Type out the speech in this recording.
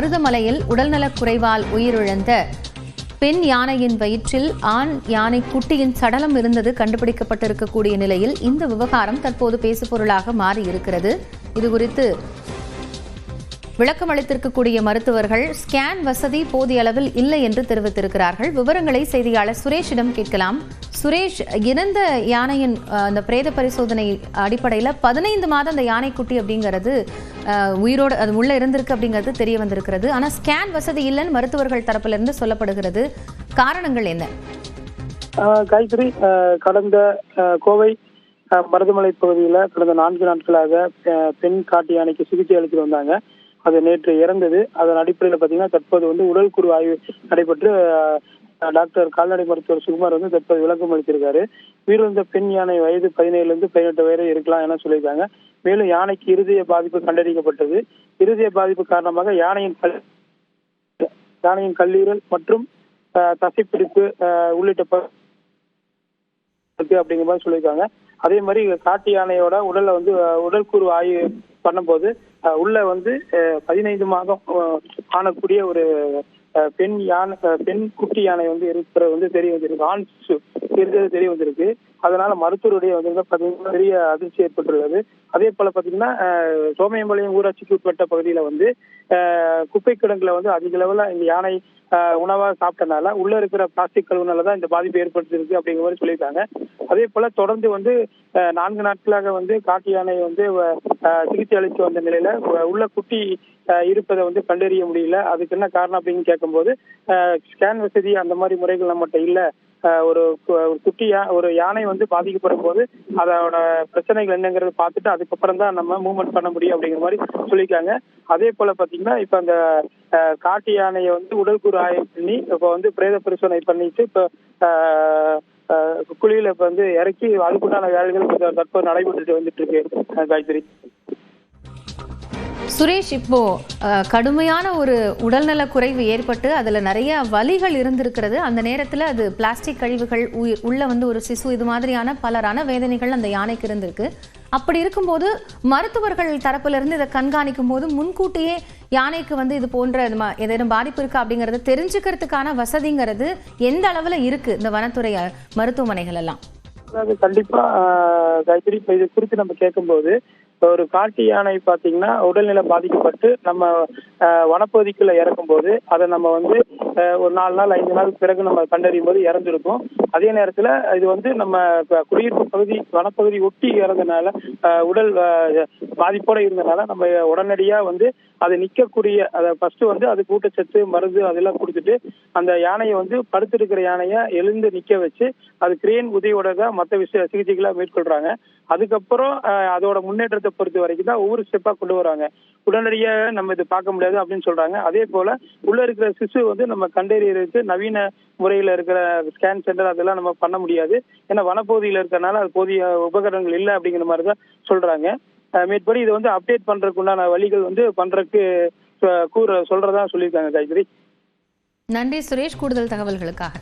மருதமலையில் உடல்நலக் குறைவால் உயிரிழந்த பெண் யானையின் வயிற்றில் ஆண் யானை குட்டியின் சடலம் இருந்தது கண்டுபிடிக்கப்பட்டிருக்கக்கூடிய நிலையில் இந்த விவகாரம் தற்போது பேசுபொருளாக மாறியிருக்கிறது. இதுகுறித்து விளக்கம் அளித்திருக்கக்கூடிய மருத்துவர்கள் ஸ்கேன் வசதி போதிய அளவில் இல்லை என்று தெரிவித்திருக்கிறார்கள். விவரங்களை செய்தியாளர் சுரேஷிடம் கேட்கலாம். சுரேஷ், இறந்த யானையின் அந்த பிரேத பரிசோதனை அடிப்படையில் 15 மாதம் அந்த யானைக்குட்டி அப்படிங்கிறது உயிரோடு அது உள்ள இருந்திருக்கு அப்படிங்கிறது தெரிய வந்திருக்கிறது. ஆனால் ஸ்கேன் வசதி இல்லைன்னு மருத்துவர்கள் தரப்பிலிருந்து சொல்லப்படுகிறது. காரணங்கள் என்ன? காயத்ரி, கடந்த கோவை மருதமலை பகுதியில் கடந்த 4 நாட்களாக பெண் காட்டு யானைக்கு சிகிச்சை அளித்து வந்தாங்க. அது நேற்று இறந்தது. அதன் அடிப்படையில் பார்த்தீங்கன்னா தற்போது உடல் கூறு ஆய்வு நடைபெற்று டாக்டர் கால்நடை மருத்துவர் சுகுமார் தற்போது விளக்கம் அளித்திருக்காரு. உயிரிழந்த பெண் யானை வயது 17 to 18 வரை இருக்கலாம் என சொல்லியிருக்காங்க. மேலும் யானைக்கு இருதய பாதிப்பு கண்டறியப்பட்டது. இருதய பாதிப்பு காரணமாக யானையின் கல்லீரல் மற்றும் தசைப்பிடிப்பு உள்ளிட்ட அப்படிங்கிற மாதிரி சொல்லியிருக்காங்க. அதே மாதிரி காட்டு யானையோட உடல்ல உடல் கூறு ஆய்வு பண்ணும்போது உள்ள 15 மாதம் காணக்கூடிய ஒரு பெண் குட்டி யானை இருக்கிறது தெரிய வந்திருக்கு. ஆண் இருக்கிறது தெரிய வந்திருக்கு. அதனால மருத்துவருடைய பாத்தீங்கன்னா பெரிய அதிர்ச்சி ஏற்பட்டுள்ளது. அதே போல பாத்தீங்கன்னா சோமயம்பாளையம் ஊராட்சிக்கு உட்பட்ட பகுதியில குப்பை கிடங்குல அதிக அளவுல இந்த யானை உணவா சாப்பிட்டனால உள்ள இருக்கிற பிளாஸ்டிக் கழிவுனாலதான் இந்த பாதிப்பு ஏற்படுத்திருக்கு அப்படிங்கிற மாதிரி சொல்லியிருக்காங்க. அதே போல தொடர்ந்து 4 நாட்களாக காட்டு யானை சிகிச்சை அளித்து வந்த நிலையில உள்ள குட்டி இருப்பதை கண்டறிய முடியல. அதுக்கு என்ன காரணம் அப்படின்னு கேட்கும்போது ஸ்கேன் வசதி அந்த மாதிரி முறைகள் நம்மகிட்ட இல்ல. ஒரு யானை பாதிக்கப்படும் போது அதோட பிரச்சனைகள் என்னங்கிறது பார்த்துட்டு அதுக்கப்புறம் தான் நம்ம மூவ்மெண்ட் பண்ண முடியும் அப்படிங்கிற மாதிரி சொல்லியிருக்காங்க. அதே போல பாத்தீங்கன்னா இப்ப அந்த காட்டு யானையை உடல் கூறு ஆய்வு பண்ணி இப்ப பிரேத பரிசோதனை பண்ணிட்டு இப்ப குழியில இறக்கி அதுக்குண்டான வேலைகள் தற்போது நடைபெற்று வந்துட்டு இருக்கு. காயத்ரி, சுரேஷ், இப்போ கடுமையான ஒரு உடல்நல குறைவு ஏற்பட்டு அதுல நிறைய வலிகள் இருந்திருக்கிறது. அந்த நேரத்துல அது பிளாஸ்டிக் கழிவுகள் உள்ள ஒரு சிசு இது மாதிரியான பலரான வேதனைகள் அந்த யானைக்கு இருந்திருக்கு. அப்படி இருக்கும்போது மருத்துவர்கள் தரப்புல இருந்து இதை கண்காணிக்கும் போது முன்கூட்டியே யானைக்கு இது போன்ற ஏதேனும் பாதிப்பு இருக்கா அப்படிங்கறத தெரிஞ்சுக்கிறதுக்கான வசதிங்கிறது எந்த அளவுல இருக்கு இந்த வனத்துறை மருத்துவமனைகள் எல்லாம்? கண்டிப்பா காயத்ரி, இது குறித்து நம்ம கேட்கும்போது ஒரு காட்டு யானை பாத்தீங்கன்னா உடல்நிலை பாதிக்கப்பட்டு நம்ம வனப்பகுதிக்குள்ள இறக்கும் போது அதை நம்ம ஒரு 4 நாள் 5 நாள் பிறகு நம்ம கண்டறியும் போது இறந்துருக்கும். அதே நேரத்துல இது நம்ம குடியிருப்பு பகுதி வனப்பகுதி ஒட்டி இறந்தனால உடல் பாதிப்போட இருந்தனால நம்ம உடனடியா அது நிக்கக்கூடிய அதை ஃபர்ஸ்ட் அதுக்கு ஊட்டச்சத்து மருந்து அதெல்லாம் கொடுத்துட்டு அந்த யானையை படுத்திருக்கிற யானைய எழுந்து நிக்க வச்சு அது கிரேன் உதவியோட தான் மற்ற சிகிச்சைகளா மேற்கொள்றாங்க. அதுக்கப்புறம் அதோட முன்னேற்றத்தை பொறுத்த வரைக்கும் தான் ஒவ்வொரு ஸ்டெப்பா கொண்டு வராங்க. உடனடியாக நம்ம இது பார்க்க முடியாது அப்படின்னு சொல்றாங்க. அதே போல உள்ள இருக்கிற சிசு நம்ம கண்டறியறதுக்கு நவீன முறையில இருக்கிற ஸ்கேன் சென்டர் அதெல்லாம் நம்ம பண்ண முடியாது. ஏன்னா வனப்பகுதியில இருக்கிறனால அது போதிய உபகரணங்கள் இல்லை அப்படிங்கிற மாதிரிதான் சொல்றாங்க. மேற்படி இது அப்டேட் பண்றதுக்கு உண்டான வழிகள் பண்றதுக்கு சொல்றதா சொல்லியிருக்காங்க. காயத்ரி, நன்றி சுரேஷ், கூடுதல் தகவல்களுக்காக.